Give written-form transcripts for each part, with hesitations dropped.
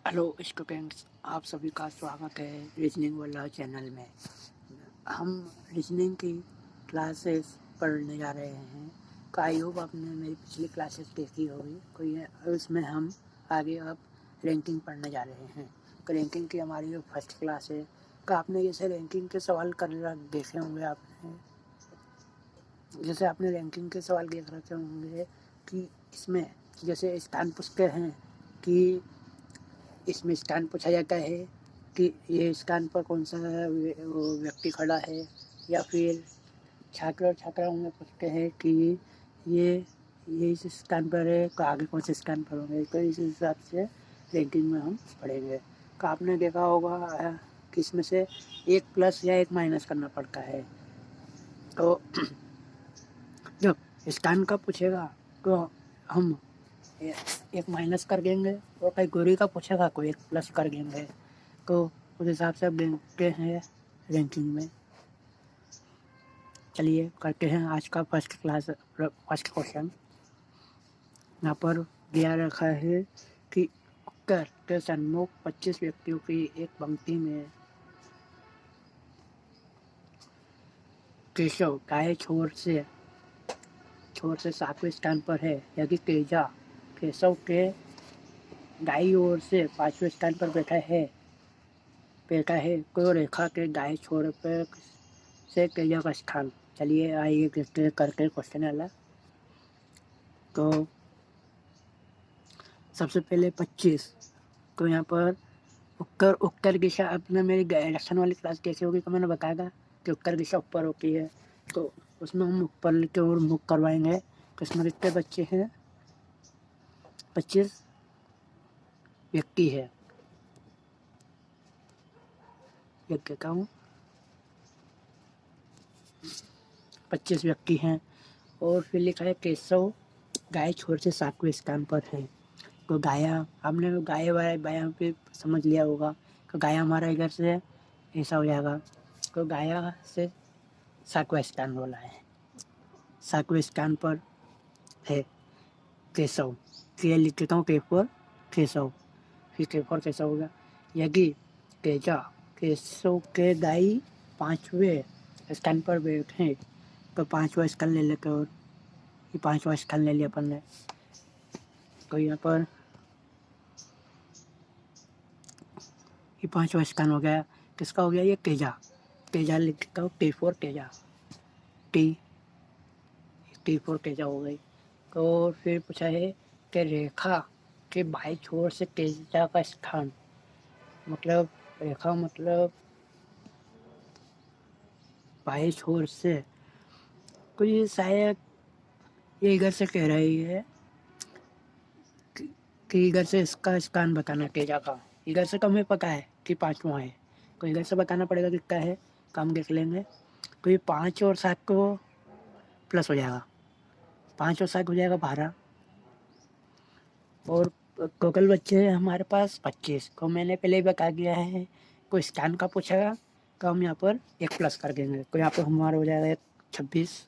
Hello students, आप सभी का स्वागत है रीजनिंग वाला चैनल में। हम रीजनिंग की क्लासेस पढ़ने जा रहे हैं। तो आई होप आपने मेरी पिछली क्लासेस देखी होगी। कोई उसमें हम आगे अब रैंकिंग पढ़ने जा रहे हैं। तो रैंकिंग की हमारी जो फर्स्ट क्लास है, तो आपने जैसे रैंकिंग के सवाल कर देखे होंगे। आपने रैंकिंग के सवाल देख रखे होंगे कि इसमें जैसे स्थान पूछते हैं कि इसमें स्थान पूछा जाता है कि ये स्थान पर कौन सा व्यक्ति खड़ा है, या फिर छात्र और छात्राओं में पूछते हैं कि ये इस स्थान पर है, तो आगे कौन से स्थान पर होंगे। तो इस हिसाब से रैंकिंग में हम पढ़ेंगे। तो आपने देखा होगा कि इसमें से एक प्लस या एक माइनस करना पड़ता है। तो जब स्थान का पूछेगा तो हम एक माइनस कर देंगे, और कई गोरी का पूछेगा कोई एक प्लस कर देंगे। तो उस हिसाब से अब देखते हैं रैंकिंग में। चलिए करते हैं आज का फर्स्ट क्वेश्चन। यहाँ पर दिया रखा है कि उत्तर के सन्मुख 25 व्यक्तियों की एक पंक्ति में केशव दाएं छोर से 7वें स्थान पर है, यदि तेजा केशव के दाईं ओर से 5वें स्थान पर बैठा है तो रेखा के दाएं छोर पर से तेजा का स्थान। चलिए आइए देखते करके क्वेश्चन वाला। तो सबसे पहले 25। तो यहाँ पर उत्तर दिशा, आपने मेरी डायरेक्शन वाली क्लास कैसी होगी तो मैंने बताया था कि उत्तर दिशा ऊपर होती है। तो उसमें हम ऊपर की ओर मुख करवाएंगे। तो इसमें कितने बच्चे हैं? 25 व्यक्ति है। लिख देता हूँ, 25 व्यक्ति हैं। और फिर लिखा है केशव गाय छोर से 7वें स्थान पर है। तो गाया, आपने गाय बाया पे समझ लिया होगा। तो गाया हमारा इधर से ऐसा हो जाएगा। तो गाया से 7वां स्थान बोला है। 7वें स्थान पर है केशव। ये लिख देता हूँ K4 केशव। फिर K4 केशव हो गया। यदि तेजा केशव के दाई 5वें स्थान पर बैठे तो 5वां स्थान ले लेते, और ये 5वां स्थान ले लिया अपन ने। तो यहाँ पर ये 5वां स्थान हो गया। किसका हो गया? ये तेजा लिख देता हूँ T4 तेजा। T4 तेजा हो गई। तो फिर पूछा है कि रेखा के बाएं छोर से तेजा का स्थान। मतलब रेखा मतलब बाएं छोर से, तो ये शायद ये इधर से कह रही है कि इधर से इसका स्थान बताना तेजा का। इधर से तो हमें पता है कि 5वां है, तो इधर से बताना पड़ेगा कितना है। काम देख लेंगे। तो ये 5 और 7 को प्लस हो जाएगा, 5 और 7 हो जाएगा 12। और टोटल बच्चे हैं हमारे पास 25 को मैंने पहले ही बता दिया है। कोई स्थान का पूछेगा तो हम यहाँ पर एक प्लस कर देंगे। तो यहाँ पर हमारा हो जाएगा 26,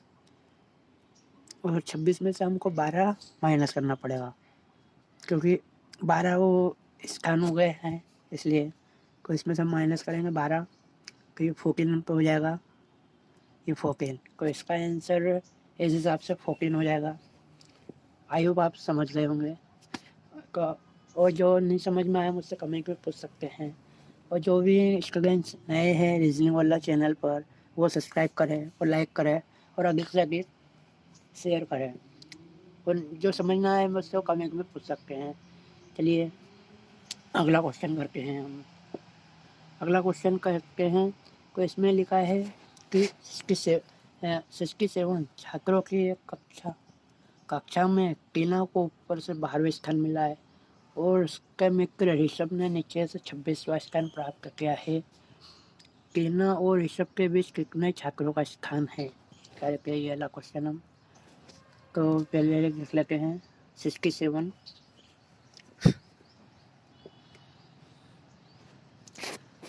और 26 में से हमको 12 माइनस करना पड़ेगा, क्योंकि 12 वो स्थान हो गए हैं इसलिए। तो इसमें से हम माइनस करेंगे 12, तो ये 14 पे हो जाएगा। ये 14, तो इसका आंसर इस हिसाब से 14 हो जाएगा। आई होप आप समझ गए होंगे। और जो नहीं समझ में आया मुझसे कमेंट में पूछ सकते हैं। और जो भी स्टूडेंट्स नए हैं रीजनिंग वाला चैनल पर, वो सब्सक्राइब करें और लाइक करें और अधिक से अधिक शेयर करें। और जो समझ ना आए मुझसे वो कमेंट में पूछ सकते हैं। चलिए अगला क्वेश्चन करते हैं हम। अगला क्वेश्चन करते हैं। तो इसमें लिखा है कि 67 छात्रों की एक कक्षा में टीना को ऊपर से 12वें स्थान मिला है, और उसके मित्र ऋषभ ने नीचे से 26वां स्थान प्राप्त किया है। टीना और ऋषभ के बीच कितने छात्रों का स्थान है? करके ये वाला क्वेश्चन हम तो पहले लिख लेते हैं 67।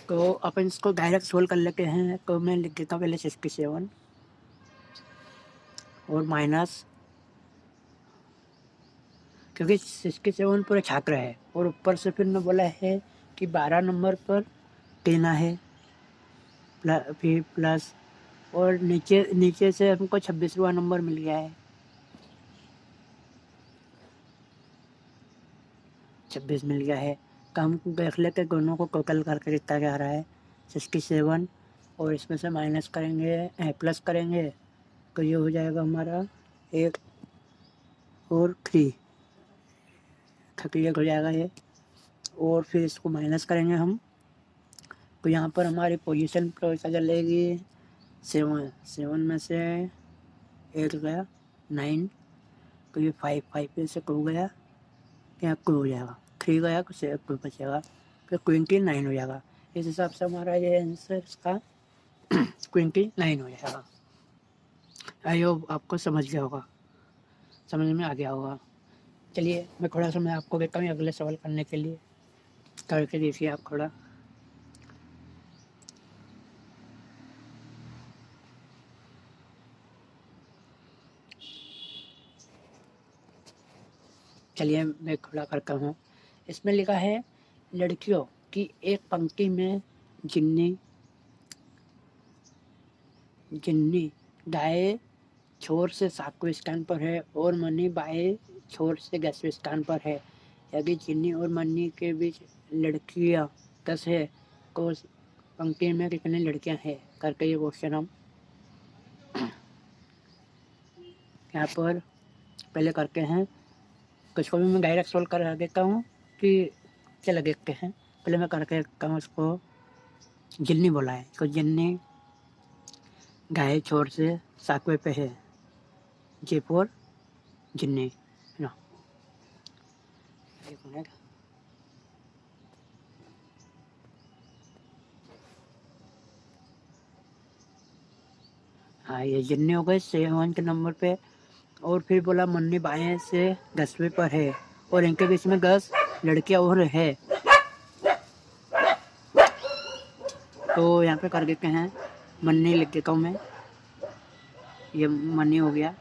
तो अपन इसको डायरेक्ट सोल्व कर लेते हैं। तो मैं लिख देता हूँ पहले 67 और माइनस क्योंकि 67 पूरे छात्र है और ऊपर से फिर ने बोला है कि 12 नंबर पर देना है फिर प्लस, और नीचे नीचे से हमको 26वां नंबर मिल गया है, 26 मिल गया है। तो हम देख लेते हैं दोनों को टोटल करके कितना क्या आ रहा है, 67, और इसमें से माइनस करेंगे प्लस करेंगे तो ये हो जाएगा हमारा 8 और 3 38 हो जाएगा ये, और फिर इसको माइनस करेंगे हम तो यहाँ पर हमारी पोजीशन पर चलेगी 7 में से 8 गया 9, तो ये 5 पे से 2 गया, यहाँ 2 हो जाएगा, 3 गया तो 2 बचेगा, फिर 29 हो जाएगा। इस हिसाब से हमारा ये आंसर इसका 29 हो जाएगा। आई होप आपको समझ गया होगा, समझ में आ गया होगा। चलिए मैं थोड़ा सा मैं आपको कहता हूँ अगले सवाल करने के लिए, करके देखिए आप थोड़ा। चलिए मैं थोड़ा करता हूँ। इसमें लिखा है लड़कियों की एक पंक्ति में जिन्नी दाएं छोर से 7वें स्थान पर है और मनी बाएं छोर से 10वें स्थान पर है। यदि जिन्नी और मनी के बीच लड़कियां 10 है तो उस पंक्ति में कितनी लड़कियां हैं करके ये क्वेश्चन हम यहाँ पर पहले करते हैं। तो इसको भी मैं डायरेक्ट सोल्व कर देता हूँ कि चलो देखते हैं। पहले मैं करके देखता हूँ उसको। जिन्नी बोला है तो जिन्नी दाएं छोर से 7वें पे है, जे फोर जिन्नी ना। एक मिनट, हाँ ये जिन्नी हो गए 7 के नंबर पे, और फिर बोला मन्नी बाएं से 10वें पर है और इनके बीच में 10 लड़कियां और है। तो यहाँ पे कर देते हैं, मन्नी लिख देता हूँ मैं, ये मन्नी हो गया,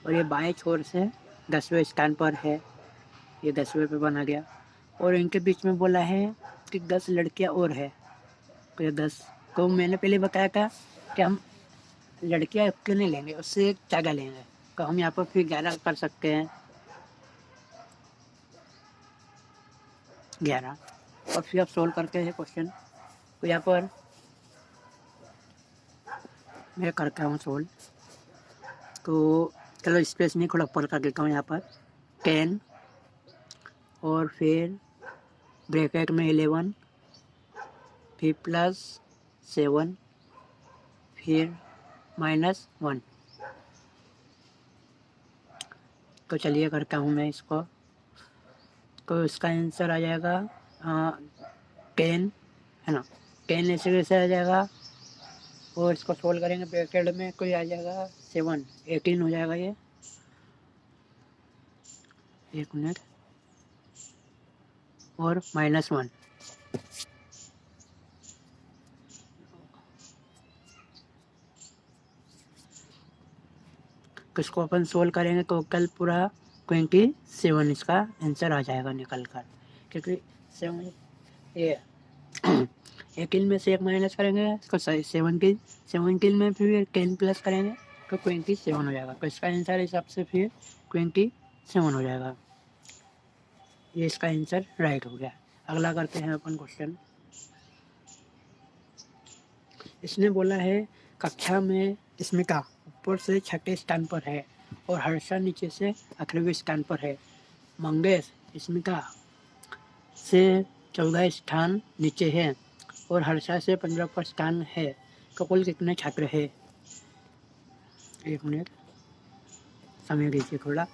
और ये बाएं छोर से 10वें स्थान पर है, ये 10वें पे बना गया, और इनके बीच में बोला है कि 10 लड़कियां और है, तो ये 10। तो मैंने पहले बताया था कि हम लड़कियां क्यों नहीं लेंगे, उससे एक ज़्यादा लेंगे, तो हम यहाँ पर फिर 11 कर सकते हैं, 11। और फिर आप सोल्व करते हैं क्वेश्चन। तो यहाँ पर मैं करता हूँ सोल्व। तो चलो स्पेस नहीं थोड़ा ऊपर कर देता हूँ यहाँ पर 10, और फिर ब्रैकेट में 11, फिर +7, फिर -1। तो चलिए करता हूँ मैं इसको। तो इसका आंसर आ जाएगा 10 है ना, 10 ऐसे कैसे आ जाएगा, और इसको सोल्व करेंगे ब्रैकेट में कोई आ जाएगा 7, 18 हो जाएगा ये। एक मिनट, और -1। तो इसको अपन सोल्व करेंगे तो कल पूरा 27 इसका आंसर आ जाएगा निकल कर, क्योंकि 7 ये 18 में से 1 माइनस करेंगे इसको 17 में फिर 10 प्लस करेंगे तो 27 हो जाएगा। तो इसका आंसर हिसाब से फिर 27 हो जाएगा। ये इसका आंसर राइट हो गया। अगला करते हैं अपन क्वेश्चन। इसने बोला है कक्षा में स्मिता ऊपर से 6ठे स्थान पर है और हर्षा नीचे से 8वें स्थान पर है। मंगेश स्मिता से 14 स्थान नीचे है और हर्षा से 15 पर स्थान है, तो कुल कितने छात्र है। एक मिनट समय दीजिए थोड़ा।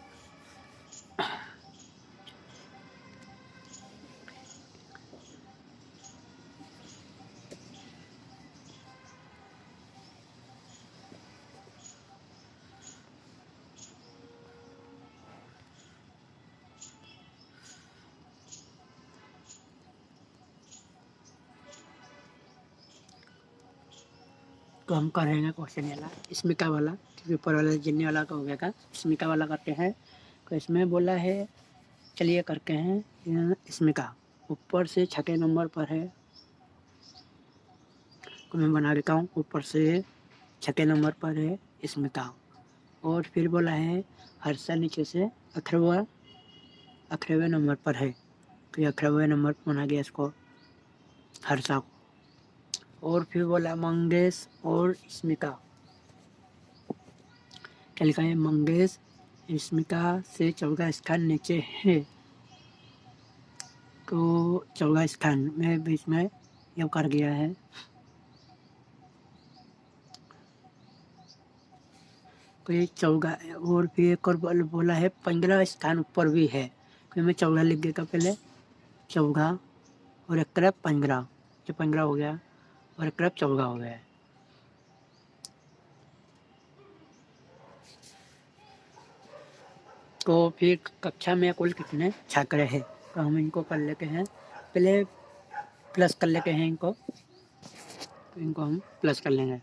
तो हम करेंगे क्वेश्चन वाला स्मिता वाला, क्योंकि ऊपर वाला जिन्नी वाला का हो गया था, स्मिता वाला करते हैं। तो इसमें बोला है चलिए करके हैं इसमें का ऊपर से छठे नंबर पर है, तो मैं बना देता हूँ। ऊपर से छठे नंबर पर है इसमें का, और फिर बोला है हर्षा नीचे से 18वें नंबर पर है, तो ये 18वें नंबर पर बना गया इसको हर्षा को। और फिर बोला मंगेश और स्मिता, क्या लिखा है मंगेश स्मिता से 14 स्थान नीचे है, तो 14 स्थान में बीच में ये कर गया है। तो ये 14, और फिर एक और बोला है 15 स्थान ऊपर भी है, फिर मैं 14 लिख देता पहले, 14 और एक तरफ 15, ये 15 हो गया और एक तरफ 14 हो गया है। तो फिर कक्षा में कुल कितने छात्र हैं, तो हम इनको कर लेते हैं, पहले प्लस कर लेते हैं इनको, तो इनको हम प्लस कर लेंगे।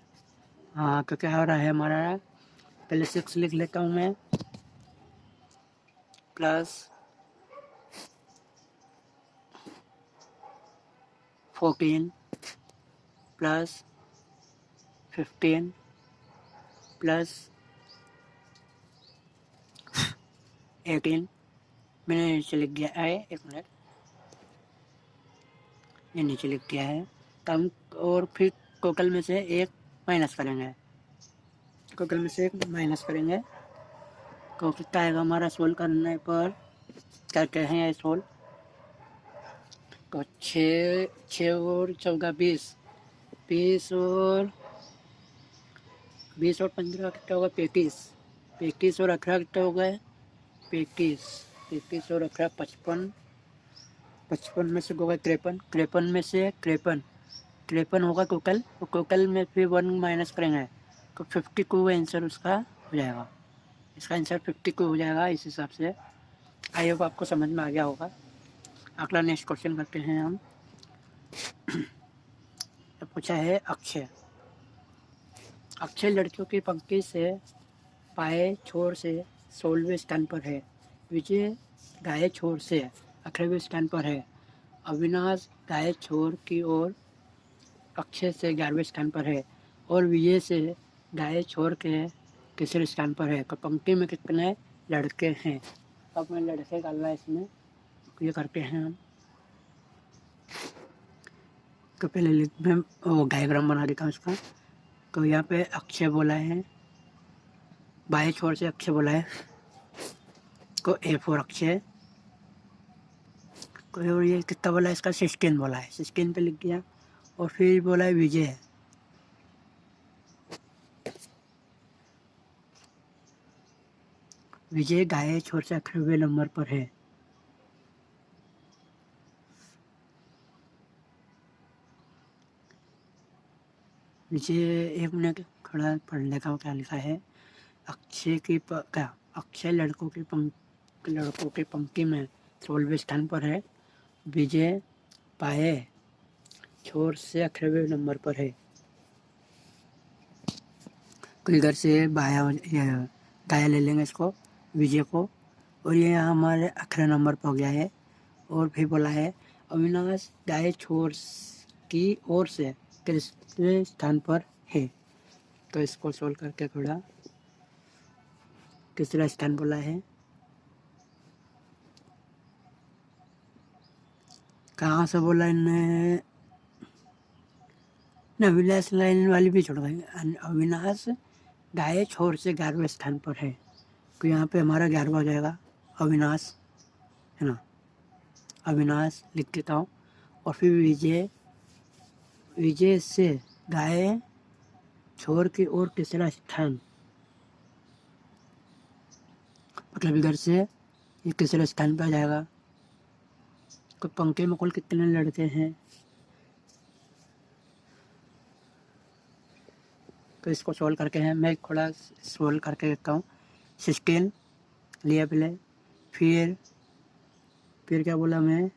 हाँ, तो क्या हो रहा है हमारा, पहले 6 लिख लेता हूँ मैं, प्लस 14 प्लस 15 प्लस 18, मैंने नीचे लिख दिया है, एक मिनट, ये नीचे लिख दिया है। कम, और फिर टोटल में से एक माइनस करेंगे, टोटल में से एक माइनस करेंगे, तो कितना आएगा हमारा सोल्व करने पर, करते हैं ये सोल्व, तो 6 और 14 20, 20 और 15 कितना होगा 35, 35 और 18 कितना हो गए 35 और 18 55, 55 में से होगा 53, 53 में से 53 होगा टोटल, तो टोटल में फिर 1 माइनस करेंगे, तो 52 आंसर उसका हो जाएगा, इसका आंसर 52 हो जाएगा। इस हिसाब से आई होप आपको समझ में आ गया होगा। अगला नेक्स्ट क्वेश्चन करते हैं हम। तो पूछा है अक्षय लड़कियों की पंक्ति से पाए छोर से 16वें स्थान पर है, विजय दाएं छोर से 18वें स्थान पर है, अविनाश दाएं छोर की ओर अक्षय से 11वें स्थान पर है, और विजय से दाएं छोर के तीसरे स्थान पर है। तो पंक्ति में कितने लड़के हैं, अब मैं लड़के डालना है इसमें, ये करते हैं हम। तो पहले मैं डायग्राम बना देता हूँ इसका। तो यहाँ पे अक्षय बोला है, बाएं छोर से अक्षय बोला है, को A4 अक्षय, कोई और ये कितना बोला है इसका 16 बोला है, 16 पे लिख दिया, और फिर बोला है विजय, विजय दाएं छोर से 18वें नंबर पर है, विजय एक मिनट खड़ा पढ़ने का क्या लिखा है, अक्षय की क्या अक्षय लड़कों की पंक्ति में 16वें स्थान पर है, विजय बाएं छोर से 18वें नंबर पर है, तो इधर से दाया ले लेंगे इसको विजय को, और ये यहाँ हमारे 18 नंबर पर हो गया है। और फिर बोला है अविनाश दाएं छोर की ओर से तीसरे स्थान पर है, तो इसको सोल्व करके थोड़ा, तीसरा स्थान बोला है, कहाँ से बोला इन्हें, अविनाश लाइन वाली भी छोड़ गई, अविनाश दाएं छोर से 11वें स्थान पर है, तो यहाँ पे हमारा 11वां हो जाएगा अविनाश, है ना, अविनाश लिख देता हूँ। और फिर विजय से दाएं छोर की ओर तीसरा स्थान, मतलब इधर से ये तीसरे स्थान पर आ जाएगा। तो पंक्ति में कुल कितने लड़के हैं, तो इसको सोल्व करके हैं, मैं थोड़ा सोल्व करके देखता हूँ। 16 लिया पहले, फिर क्या बोला मैं,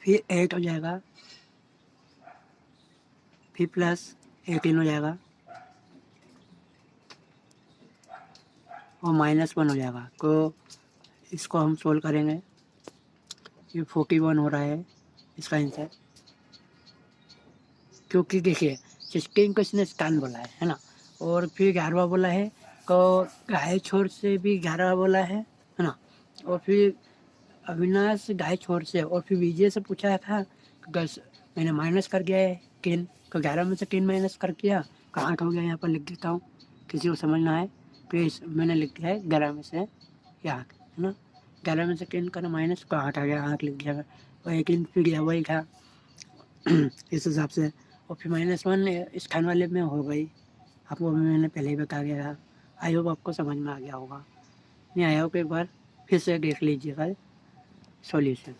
फिर 8 हो जाएगा, फिर प्लस 18 हो जाएगा और -1 हो जाएगा। तो इसको हम सोल्व करेंगे। ये 41 हो रहा है इसका आंसर, क्योंकि देखिए 16 को इसने स्टान बोला है ना, और फिर 11वां बोला है, तो गाय छोर से भी 11वां बोला है ना, और फिर अविनाश गाय छोर से, और फिर विजय से पूछा था, मैंने माइनस कर दिया है किन, तो 11 में से किन माइनस कर दिया, कहाँ का हो गया, यहाँ पर लिख देता हूँ किसी को समझना है। फिर मैंने लिख दिया है 11 में से ये आँख है ना, 11 में से किन का माइनस को 8 आ गया, आँख लिख दिया, वही किन फिर गया वही था इस हिसाब से। और फिर -1 इस खान वाले में हो गई, आपको मैंने पहले ही बता दिया था। आई होप आपको समझ में आ गया होगा, नहीं आया हो तो एक बार फिर से देख लीजिएगा सॉल्यूशन।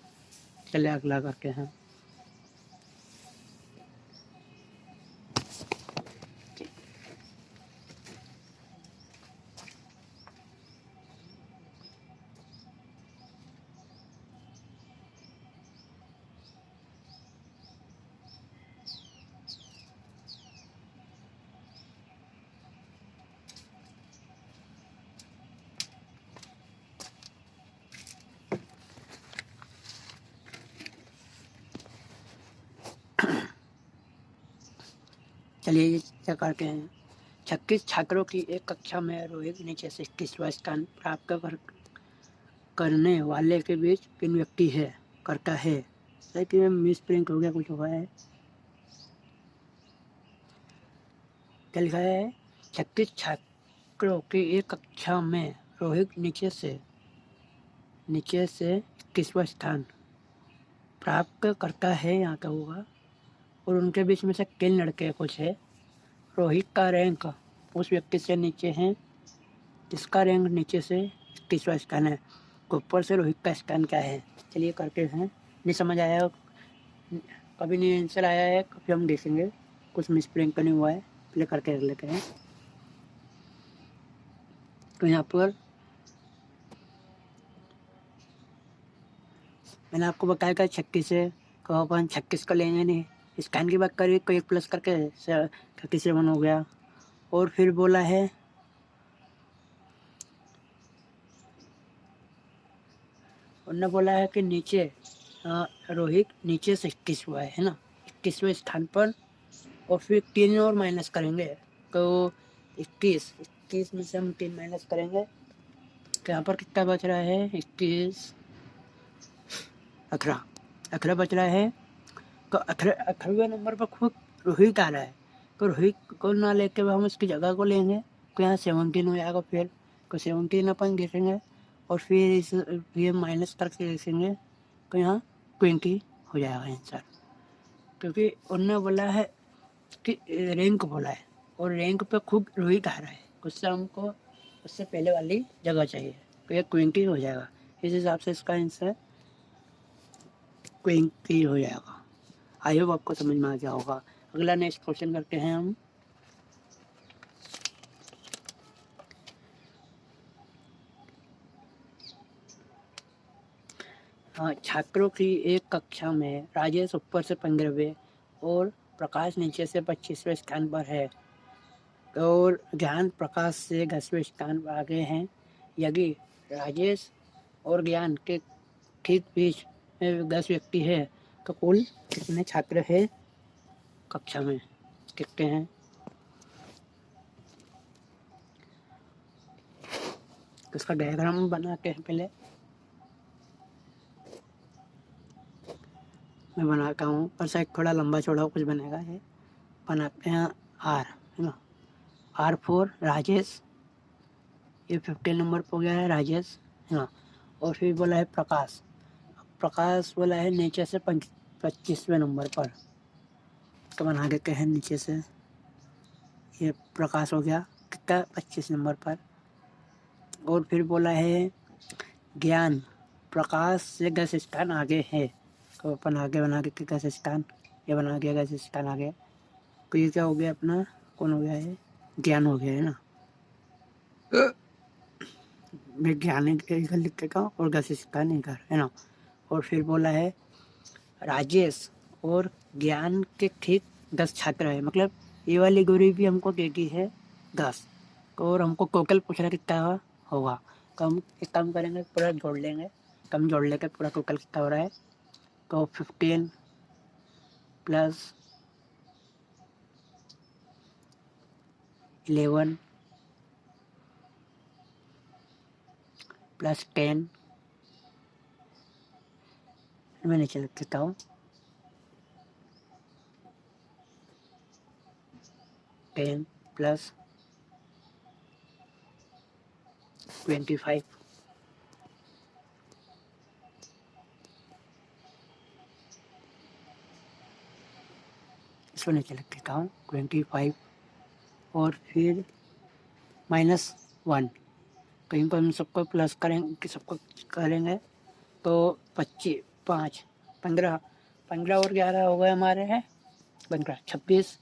चलिए अगला करते हैं। चलिए क्या करते हैं। 26 छात्रों की एक कक्षा में रोहित नीचे से 21वां स्थान प्राप्त करने वाले के बीच किन व्यक्ति है करता है। सही कि मिस प्रिंट हो गया, कुछ हुआ है, क्या लिखा है। 36 छात्रों की एक कक्षा में रोहित नीचे से 21वां स्थान प्राप्त करता है, यहाँ का होगा, और उनके बीच में से किन लड़के कुछ है। रोहित का रैंक उस व्यक्ति से नीचे है जिसका रैंक नीचे से 21वां स्थान है, तो ऊपर से रोहित का स्थान क्या है। चलिए करते हैं। नहीं समझ आया, कभी नहीं आंसर आया है, कभी हम देखेंगे, कुछ मिसप्रिंट नहीं हुआ है, पहले करके रख लेते हैं। तो यहाँ पर मैंने आपको बताया था 36 है, तो अपन 36 का लेंगे नहीं, स्कैन की बात करिए तो 1 प्लस करके 37 हो गया। और फिर बोला है उन्होंने बोला है कि नीचे रोहित नीचे से 21वां है ना, 21वें स्थान पर, और फिर 3 और माइनस करेंगे, तो 21 में से हम 3 माइनस करेंगे, तो यहाँ पर कितना बच रहा है, 21 18 बच रहा है। तो 18वें नंबर पर खुद रोहित आ रहा है, तो रोहित को ना लेके हम उसकी जगह को लेंगे, तो यहाँ 17 हो जाएगा। फिर तो 17 अपन देखेंगे, और फिर इस ये माइनस करके देखेंगे, तो यहाँ 20 हो जाएगा आंसर, क्योंकि उन्होंने बोला है कि रैंक बोला है, और रैंक पे खूब रोहित आ रहा है, उससे हमको उससे पहले वाली जगह चाहिए, तो ये 20 हो जाएगा। इस हिसाब से इसका आंसर 20 हो जाएगा। आई होप आपको समझ में आ गया होगा। अगला नेक्स्ट क्वेश्चन करते हैं हम। हाँ, छात्रों की एक कक्षा में राजेश ऊपर से 15वें और प्रकाश नीचे से 25वें स्थान पर है, और ज्ञान प्रकाश से 10वें स्थान पर आगे हैं। यदि राजेश और ज्ञान के ठीक बीच में 10 व्यक्ति है, तो कुल कितने छात्र है कक्षा में, देखते हैं। तो इसका डायग्राम बनाते हैं, पहले मैं बनाता हूँ, पर शायद थोड़ा लंबा चौड़ा कुछ बनेगा। ये बनाते हैं आर, है ना, R4 राजेश, ये 15 नंबर पर हो गया है राजेश, है ना। और फिर बोला है प्रकाश बोला है नीचे से 25वें नंबर पर, तो बना देते हैं नीचे से, ये प्रकाश हो गया कितना 25 नंबर पर। और फिर बोला है ज्ञान प्रकाश से 10 स्थान आगे है, तो अपन आगे बना देते 10 स्थान, ये बना दिया 10 स्थान आगे। तो ये क्या हो गया अपना, कौन हो गया है, ज्ञान हो गया है ना, मैं ज्ञान इधर लिख देता हूँ और 10 स्थान इधर, है ना। और फिर बोला है राजेश और ज्ञान के ठीक 10 छात्र हैं, मतलब ये वाली गोरी भी हमको देती है 10, और हमको टोटल पूछ रहा कितना होगा। तो हम एक काम करेंगे, पूरा जोड़ लेंगे, कम जोड़ लेकर पूरा टोटल कितना हो रहा है। तो 15 प्लस 11 प्लस 10, मैं नीचे लिख देता हूँ, 10 प्लस 25, इसको नीचे लिख देता हूँ 25, और फिर -1, कहीं पर हम सबको प्लस करेंगे, सबको करेंगे तो 25, 5, 15, 15 और 11 हो गए हमारे हैं 15, 26,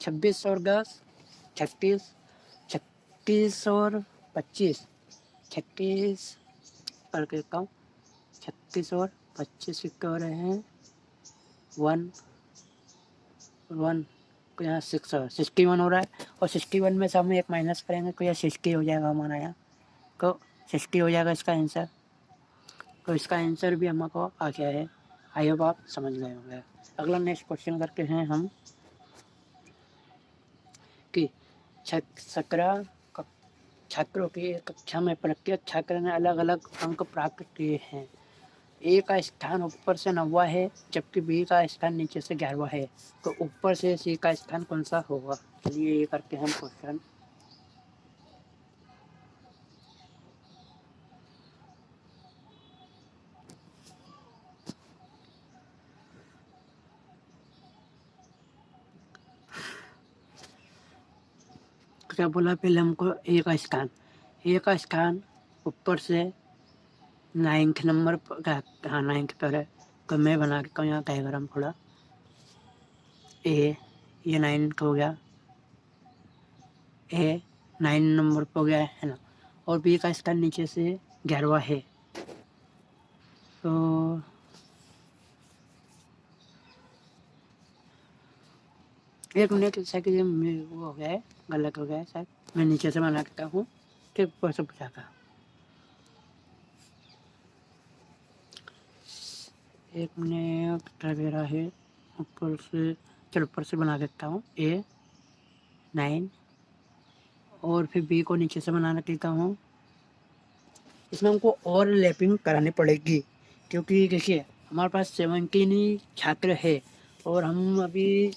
26 और 10, 36, 36 और 25, 36 कर देता हूँ, 36 और 25 कितने हो रहे हैं 1 1, तो यहाँ 61 हो रहा है, और 61 में से हम एक माइनस करेंगे तो यह 60 हो जाएगा हमारा यहाँ, तो 60 हो जाएगा इसका आंसर। तो इसका आंसर भी हमको आ गया है। आई होप आप समझ गए होंगे। अगला नेक्स्ट क्वेश्चन करते हैं हम कि छात्रों की कक्षा में प्रत्येक छात्र ने अलग अलग अंक प्राप्त किए हैं। ए का स्थान ऊपर से 9वां है, जबकि बी का स्थान नीचे से 11वां है, तो ऊपर से सी का स्थान कौन सा होगा। चलिए ये करते हैं क्वेश्चन। क्या बोला पहले हमको, ए का स्थान ऊपर से 9th नंबर पर, हाँ 9th पर है, तो मैं बना देता हूँ यहाँ डायग्राम थोड़ा। ए ये 9th हो गया, ए 9 नंबर पर हो गया है ना, और बी का स्थान नीचे से 11वां है, तो एक मिनट शायद वो हो गया है, गलत हो गया है शायद, मैं नीचे से बना देता हूँ, फिर ऊपर से पूछागा। एक मिनट ट्रेवेरा है, ऊपर से, चलो ऊपर से बना देता हूँ, ए 9 और फिर बी को नीचे से बनाना देता हूँ। इसमें हमको और लैपिंग करानी पड़ेगी, क्योंकि देखिए हमारे पास 17 ही छात्र है, और हम अभी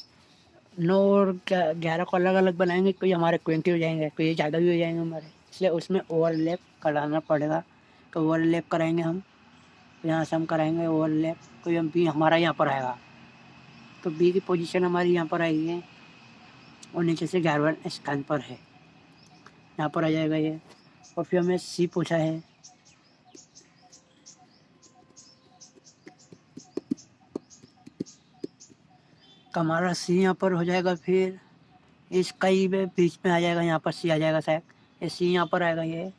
9 और 11 को अलग अलग बनाएंगे, कोई हमारे 20 हो जाएंगे, कोई ज़्यादा भी हो जाएंगे हमारे, इसलिए उसमें ओवरलैप कराना पड़ेगा। तो ओवरलैप कराएंगे हम, यहाँ से हम कराएंगे ओवरलैप, कोई हम बी हमारा यहाँ पर आएगा, तो बी की पोजीशन हमारी यहाँ पर आएगी है, और नीचे से 11वें स्थान पर है, यहाँ पर आ जाएगा ये। और फिर हमें सी पूछा है, तो हमारा सी यहाँ पर हो जाएगा, फिर इसका ही बीच में आ जाएगा, यहाँ पर सी आ जाएगा शायद, ये सी यहाँ पर आएगा ये,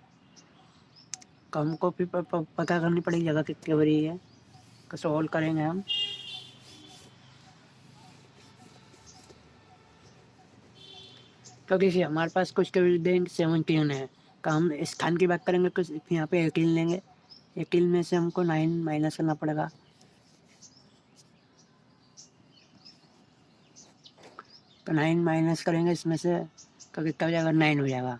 तो हमको फिर पता करनी पड़ेगी जगह कितनी हो रही है, तो सॉल्व करेंगे हम। तो देखिए हमारे पास कुछ बैंक 17 है, तो हम स्थान की बात करेंगे, कुछ यहाँ पे 18 लेंगे, 18 में से हमको 9 माइनस करना पड़ेगा, तो 9 माइनस करेंगे इसमें से, तो कितना हो जाएगा 9 हो जाएगा,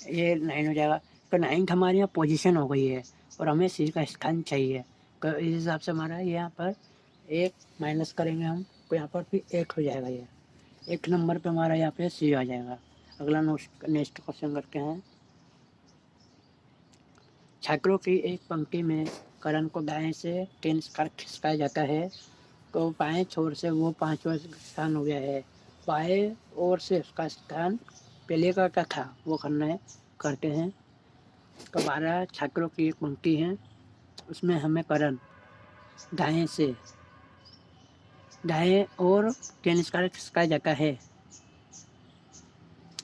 ये 9 हो जाएगा। तो 9th हमारे यहाँ पोजीशन हो गई है, और हमें सी का स्थान चाहिए, तो इस हिसाब से हमारा यहाँ पर 1 माइनस करेंगे हम, तो यहाँ पर फिर 1 हो जाएगा, ये 1 नंबर पे हमारा यहाँ पे सी आ जाएगा। अगला नेक्स्ट क्वेश्चन करते हैं। छात्रों की एक पंक्ति में करण को दाएं से 10 खिसकाया जाता है, तो बाएं छोर से वो 5वां स्थान हो गया है, बाएं ओर से उसका स्थान पहले का क्या था वो करना है, करते हैं। तो 12 छात्रों की एक पंक्ति है, उसमें हमें करण दाएं से, दाएं और 10 खिसकाया जाता है,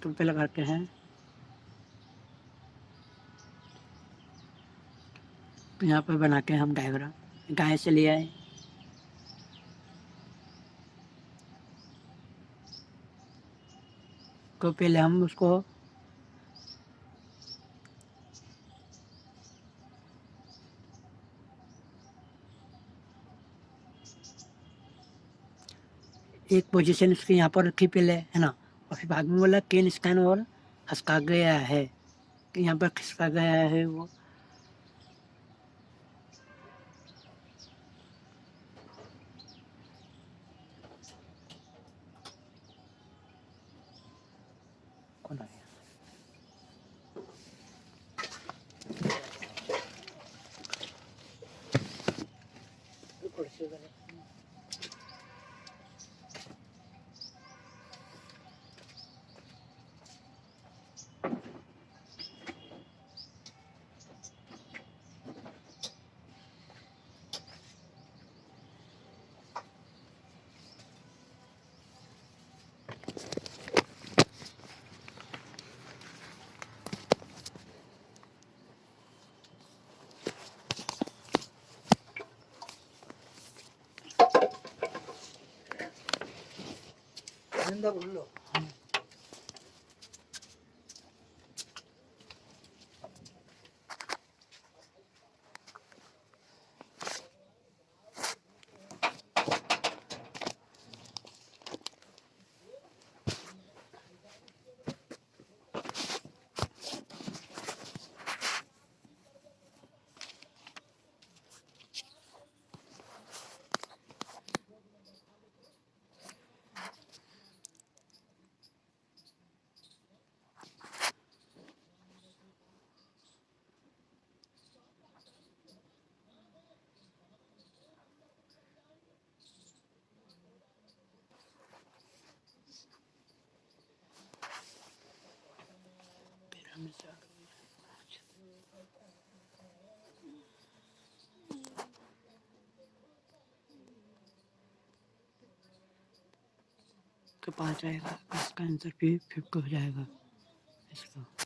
तो पहले करते हैं। तो यहाँ पर बना के हम डायग्राम गाय से ले आए। तो पहले हम उसको एक पोजीशन उसके यहाँ पर रखी पहले, है ना, और फिर बाद में बोला केन स्कैन और खिसका गया है, कि यहाँ पर खिसका गया है वो। कौन आ गया? बोल लो। तो 5 आएगा, इसका आंसर भी 50 हो जाएगा इसका।